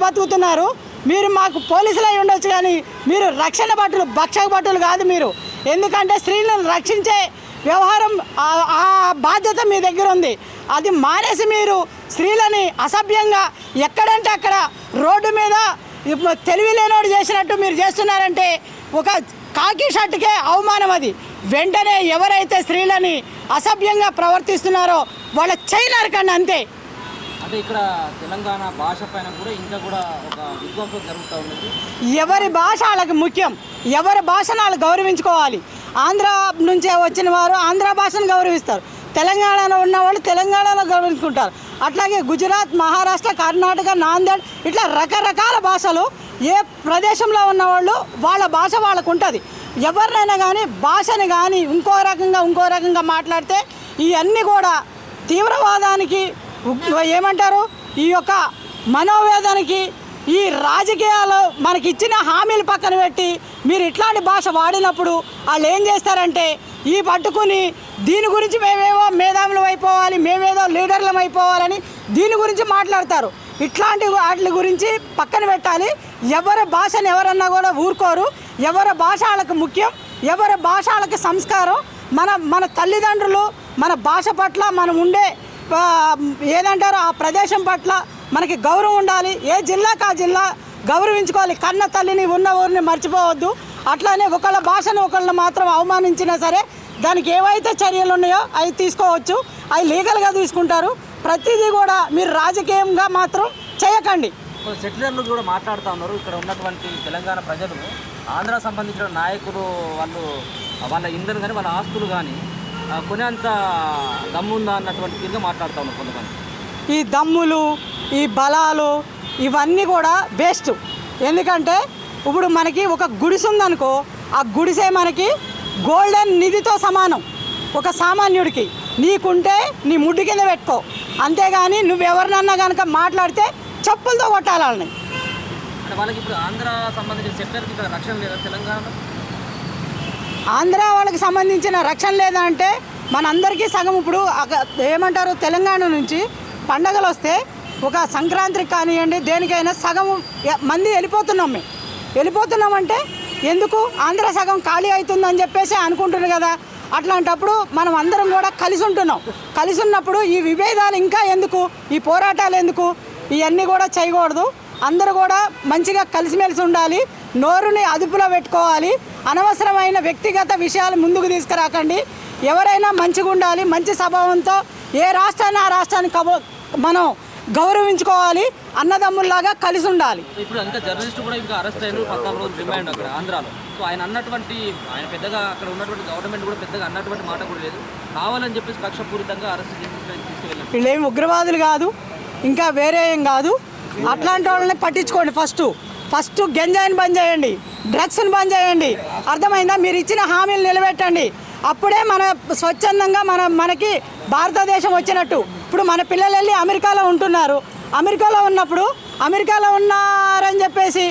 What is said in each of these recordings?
బతుకుతున్నారు. మీరు మాకు పోలీసులు అయి ఉండొచ్చు, కానీ మీరు రక్షణ భటులు, భక్షక భటులు కాదు మీరు. ఎందుకంటే స్త్రీలను రక్షించే వ్యవహారం ఆ బాధ్యత మీ దగ్గర ఉంది. అది మానేసి మీరు స్త్రీలని అసభ్యంగా ఎక్కడంటే అక్కడ రోడ్డు మీద తెలివి లేనోడు చేసినట్టు మీరు చేస్తున్నారంటే ఒక కాకి షర్టుకే అవమానం. అది వెంటనే ఎవరైతే స్త్రీలని అసభ్యంగా ప్రవర్తిస్తున్నారో వాళ్ళ చెయ్యి నరకండి అంతే. అంటే ఇక్కడ తెలంగాణ భాష పైన కూడా ఇంకా కూడా ఒక విధ్వంసం జరుగుతూ ఉన్నది. ఎవరి భాష వాళ్ళకి ముఖ్యం, ఎవరి భాషను వాళ్ళు గౌరవించుకోవాలి. ఆంధ్ర నుంచే వచ్చిన వారు ఆంధ్ర భాషను గౌరవిస్తారు, తెలంగాణలో ఉన్నవాళ్ళు తెలంగాణలో గౌరవించుకుంటారు. అట్లాగే గుజరాత్, మహారాష్ట్ర, కర్ణాటక, నాందేడ్ ఇట్లా రకరకాల భాషలు ఏ ప్రదేశంలో ఉన్నవాళ్ళు వాళ్ళ భాష వాళ్ళకు ఉంటుంది. ఎవరినైనా కానీ భాషని కానీ ఇంకో రకంగా మాట్లాడితే ఇవన్నీ కూడా తీవ్రవాదానికి ఏమంటారు, ఈ యొక్క మనోవేదనకి, ఈ రాజకీయాలు మనకి ఇచ్చిన హామీలు పక్కన పెట్టి మీరు ఇట్లాంటి భాష వాడినప్పుడు వాళ్ళు ఏం చేస్తారంటే ఈ పట్టుకుని దీని గురించి మేమేమో మేధావులం అయిపోవాలి, మేమేదో లీడర్లం అయిపోవాలని దీని గురించి మాట్లాడతారు. ఇట్లాంటి వాటి గురించి పక్కన పెట్టాలి. ఎవరి భాషను ఎవరన్నా కూడా ఊరుకోరు. ఎవరి భాష వాళ్ళకి ముఖ్యం, ఎవరి భాష వాళ్ళకి సంస్కారం. మన తల్లిదండ్రులు మన భాష పట్ల మనం ఉండే ఏదంటారో ఆ ప్రదేశం పట్ల మనకి గౌరవం ఉండాలి. ఏ జిల్లాకు ఆ జిల్లా గౌరవించుకోవాలి. కన్న తల్లిని ఉన్న ఊరిని మర్చిపోవద్దు. అట్లానే ఒకళ్ళ భాషను ఒకళ్ళని మాత్రం అవమానించినా సరే దానికి ఏవైతే చర్యలు ఉన్నాయో అవి తీసుకోవచ్చు, అవి లీగల్గా తీసుకుంటారు. ప్రతిదీ కూడా మీరు రాజకీయంగా మాత్రం చేయకండి. సెటిలర్లు కూడా మాట్లాడుతూ ఉన్నారు. ఇక్కడ ఉన్నటువంటి తెలంగాణ ప్రజలు ఆంధ్ర సంబంధించిన నాయకులు వాళ్ళ ఇంధనం కానీ వాళ్ళ ఆస్తులు కానీ కొనేంత దమ్ముందా అన్నటువంటి తీరుగా మాట్లాడుతూ ఉన్నారు కొంతమంది. ఈ దమ్ములు, ఈ బలాలు ఇవన్నీ కూడా వేస్ట్. ఎందుకంటే ఇప్పుడు మనకి ఒక గుడిసె ఉందనుకో, ఆ గుడిసే మనకి గోల్డెన్ నిధితో సమానం. ఒక సామాన్యుడికి నీకుంటే నీ ముడ్డు కింద పెట్టుకో, అంతేగాని నువ్వెవరినన్నా కనుక మాట్లాడితే చెప్పులతో కొట్టాలని. అంటే వాళ్ళకి ఇప్పుడు ఆంధ్ర సంబంధించిన సెక్టర్కి ఇక్కడ రక్షణ లేదా తెలంగాణలో? ఆంధ్ర వాళ్ళకి సంబంధించిన రక్షణ లేదంటే మనందరికీ సగం ఇప్పుడు ఏమంటారు, తెలంగాణ నుంచి పండగలు వస్తే ఒక సంక్రాంతికి కానివ్వండి దేనికైనా సగం మంది వెళ్ళిపోతున్నామంటే ఎందుకు ఆంధ్ర సగం ఖాళీ అవుతుందని చెప్పేసి అనుకుంటున్నారు కదా. అట్లాంటప్పుడు మనం అందరం కూడా కలిసి ఉంటున్నాం. కలిసి ఉన్నప్పుడు ఈ విభేదాలు ఇంకా ఎందుకు, ఈ పోరాటాలు ఎందుకు, ఇవన్నీ కూడా చేయకూడదు. అందరూ కూడా మంచిగా కలిసిమెలిసి ఉండాలి. నోరుని అదుపులో పెట్టుకోవాలి. అనవసరమైన వ్యక్తిగత విషయాలు ముందుకు తీసుకురాకండి. ఎవరైనా మంచిగా ఉండాలి. మంచి స్వభావంతో ఏ రాష్ట్రాన్ని ఆ రాష్ట్రాన్ని మనం గౌరవించుకోవాలి. అన్నదమ్ముల్లాగా కలిసి ఉండాలి. ఇప్పుడు ఇంకా జర్నలిస్టు కూడా ఇంకా అరెస్ట్ అయ్యారు, 14 రోజులు రిమాండ్ అక్కడ ఆంధ్రాలో. సో ఆయన పెద్దగా అక్కడ ఉన్నటువంటి గవర్నమెంట్ కూడా పెద్దగా అన్నటువంటి మాట కూడా లేదు. కావాలని చెప్పేసి కక్షపూరితంగా అరెస్ట్ తీసుకెళ్ళారు. వీళ్ళేం ఉగ్రవాదులు కాదు, ఇంకా వేరే ఏం కాదు. అట్లాంటి వాళ్ళని పట్టించుకోండి. ఫస్ట్ గంజాయిని బంద్ చేయండి, డ్రగ్స్ని బంద్ చేయండి. అర్థమైందా? మీరు ఇచ్చిన హామీలు నిలబెట్టండి. అప్పుడే మన స్వచ్ఛందంగా మనకి భారతదేశం వచ్చినట్టు. ఇప్పుడు మన పిల్లలు వెళ్ళి అమెరికాలో ఉంటున్నారు. అమెరికాలో ఉన్నప్పుడు అమెరికాలో ఉన్నారని చెప్పేసి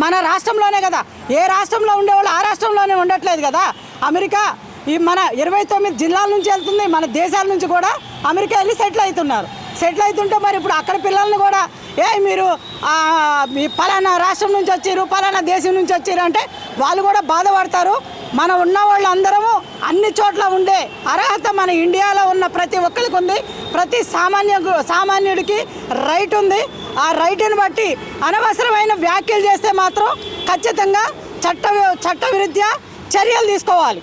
మన రాష్ట్రంలోనే కదా, ఏ రాష్ట్రంలో ఉండేవాళ్ళు ఆ రాష్ట్రంలోనే ఉండట్లేదు కదా. అమెరికా మన 29 జిల్లాల నుంచి వెళ్తుంది. మన దేశాల నుంచి కూడా అమెరికా వెళ్ళి సెటిల్ అవుతుంటే మరి ఇప్పుడు అక్కడ పిల్లల్ని కూడా మీరు పలానా రాష్ట్రం నుంచి వచ్చారు, పలానా దేశం నుంచి వచ్చారు అంటే వాళ్ళు కూడా బాధపడతారు. మనం ఉన్న వాళ్ళందరము అన్ని చోట్ల ఉండే అర్హత మన ఇండియాలో ఉన్న ప్రతి ఒక్కరికి ఉంది. ప్రతి సామాన్యుడికి రైట్ ఉంది. ఆ రైట్ని బట్టి అనవసరమైన వ్యాఖ్యలు చేస్తే మాత్రం ఖచ్చితంగా చట్టవిరుద్ధ చర్యలు తీసుకోవాలి.